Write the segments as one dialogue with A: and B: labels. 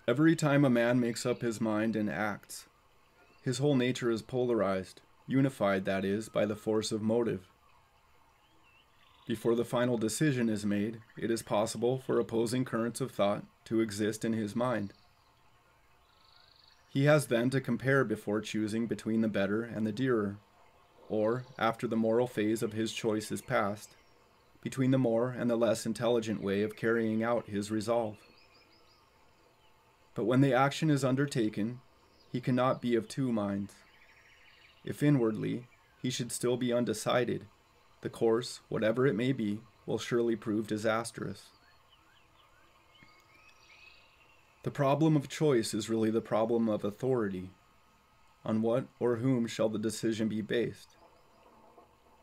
A: Every time a man makes up his mind and acts, his whole nature is polarized, unified, that is, by the force of motive. Before the final decision is made, it is possible for opposing currents of thought to exist in his mind. He has then to compare before choosing between the better and the dearer, or, after the moral phase of his choice is past, between the more and the less intelligent way of carrying out his resolve. But when the action is undertaken, he cannot be of two minds. If inwardly he should still be undecided, the course, whatever it may be, will surely prove disastrous. The problem of choice is really the problem of authority. On what or whom shall the decision be based?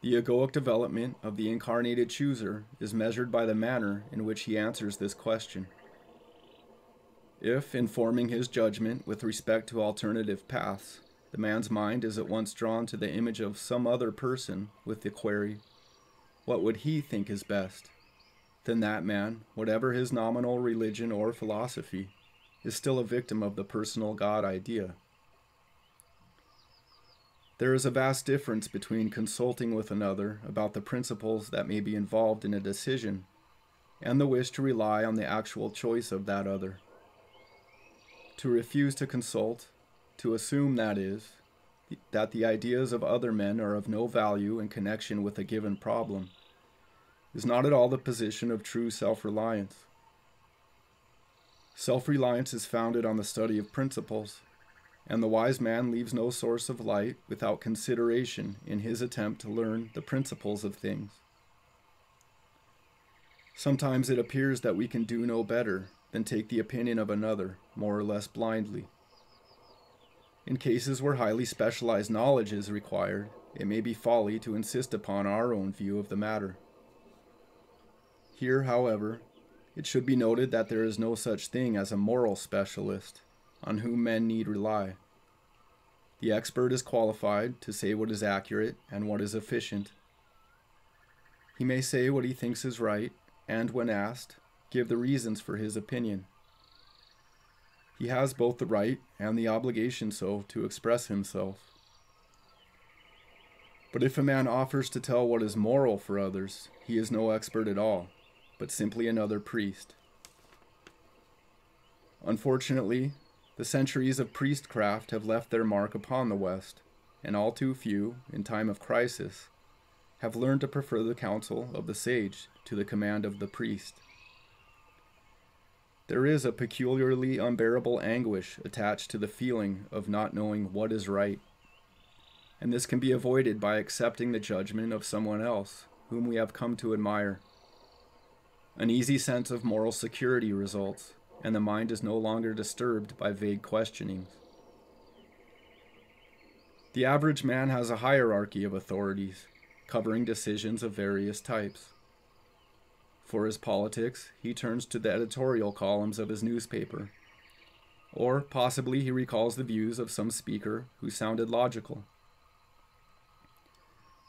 A: The egoic development of the incarnated chooser is measured by the manner in which he answers this question. If, in forming his judgment with respect to alternative paths, the man's mind is at once drawn to the image of some other person with the query, "What would he think is best?" then that man, whatever his nominal religion or philosophy, is still a victim of the personal God idea. There is a vast difference between consulting with another about the principles that may be involved in a decision and the wish to rely on the actual choice of that other. To refuse to consult, to assume, that is, that the ideas of other men are of no value in connection with a given problem, is not at all the position of true self-reliance. Self-reliance is founded on the study of principles, and the wise man leaves no source of light without consideration in his attempt to learn the principles of things. Sometimes it appears that we can do no better than take the opinion of another, more or less blindly. In cases where highly specialized knowledge is required, it may be folly to insist upon our own view of the matter. Here, however, it should be noted that there is no such thing as a moral specialist on whom men need rely. The expert is qualified to say what is accurate and what is efficient. He may say what he thinks is right, and when asked, give the reasons for his opinion. He has both the right and the obligation so to express himself. But if a man offers to tell what is moral for others, he is no expert at all, but simply another priest. Unfortunately, the centuries of priestcraft have left their mark upon the West, and all too few, in time of crisis, have learned to prefer the counsel of the sage to the command of the priest. There is a peculiarly unbearable anguish attached to the feeling of not knowing what is right, and this can be avoided by accepting the judgment of someone else whom we have come to admire. An easy sense of moral security results, and the mind is no longer disturbed by vague questionings. The average man has a hierarchy of authorities, covering decisions of various types. For his politics, he turns to the editorial columns of his newspaper, or possibly he recalls the views of some speaker who sounded logical.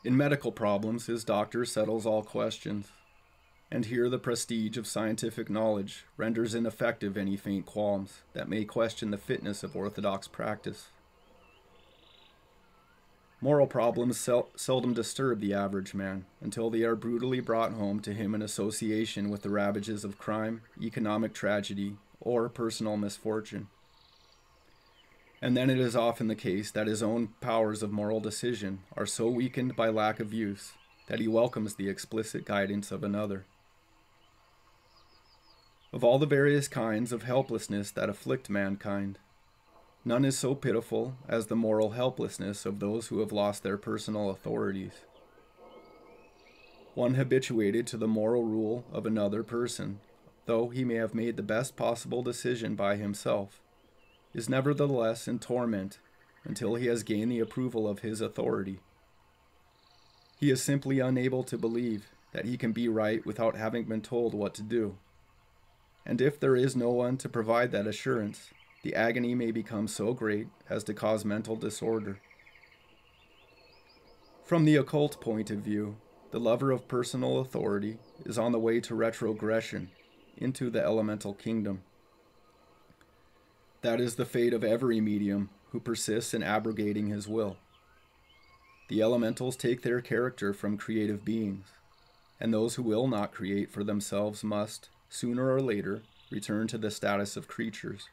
A: In medical problems, his doctor settles all questions, and here the prestige of scientific knowledge renders ineffective any faint qualms that may question the fitness of orthodox practice. Moral problems seldom disturb the average man until they are brutally brought home to him in association with the ravages of crime, economic tragedy, or personal misfortune. And then it is often the case that his own powers of moral decision are so weakened by lack of use that he welcomes the explicit guidance of another. Of all the various kinds of helplessness that afflict mankind, none is so pitiful as the moral helplessness of those who have lost their personal authorities. One habituated to the moral rule of another person, though he may have made the best possible decision by himself, is nevertheless in torment until he has gained the approval of his authority. He is simply unable to believe that he can be right without having been told what to do. And if there is no one to provide that assurance, the agony may become so great as to cause mental disorder. From the occult point of view, the lover of personal authority is on the way to retrogression into the elemental kingdom. That is the fate of every medium who persists in abrogating his will. The elementals take their character from creative beings, and those who will not create for themselves must, sooner or later, return to the status of creatures.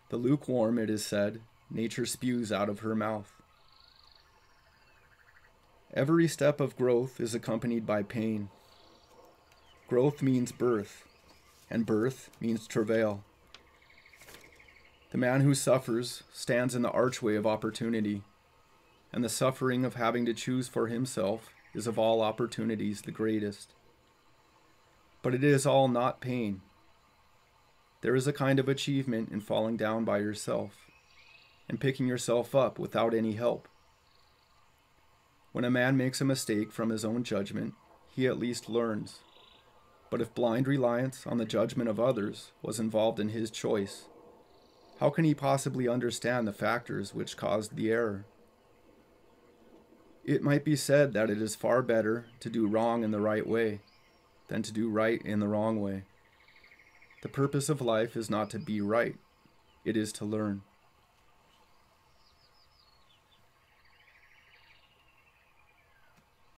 A: The lukewarm, it is said, nature spews out of her mouth. Every step of growth is accompanied by pain. Growth means birth, and birth means travail. The man who suffers stands in the archway of opportunity, and the suffering of having to choose for himself is of all opportunities the greatest. But it is all not pain. There is a kind of achievement in falling down by yourself and picking yourself up without any help. When a man makes a mistake from his own judgment, he at least learns. But if blind reliance on the judgment of others was involved in his choice, how can he possibly understand the factors which caused the error? It might be said that it is far better to do wrong in the right way than to do right in the wrong way. The purpose of life is not to be right, it is to learn.